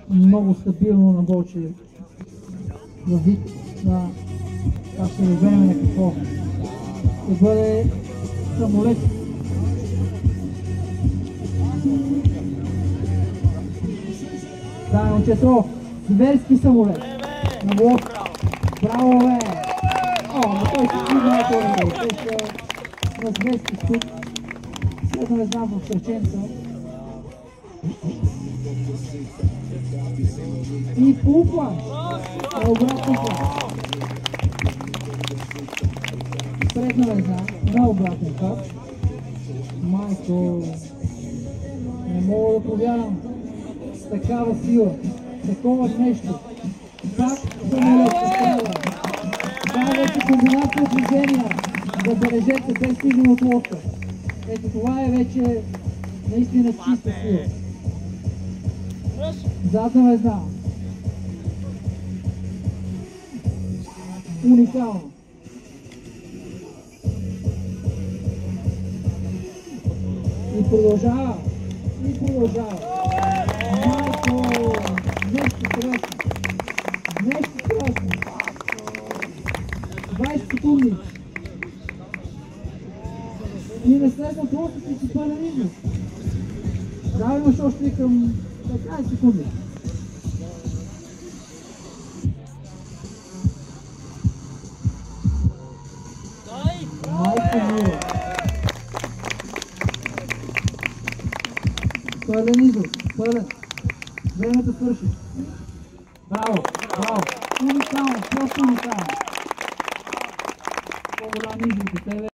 много стабилно на Болче във вид на това ще разберем на какво. Ще бъде самолет. Да, момчето, зверски самолет. На блок. Браво, бе! О, но той си стигна на това. Те са на зверски стук. Следно не знам в Сърченца. И полуплан. На обратен план. Предна везна, на обратен план. Майко, не мога да повярвам с такава сила, такова нещо. Как самолет се става? Това е вече комбинация от движения. Забележете, без стигна от лодка. Ето това е вече наистина чиста сила. Задна везна. Уникално. И продължава. И продължава. Майко! Нещо страшно. Нещо страшно. 20 секунди. И на следното още си пълен измус. Да, имаш още към 15 секунди. Майко мила. Пълен измус. Пълен. Времето свърши. Браво, браво. Уникално, просто уникално. По-голям измус от тебе.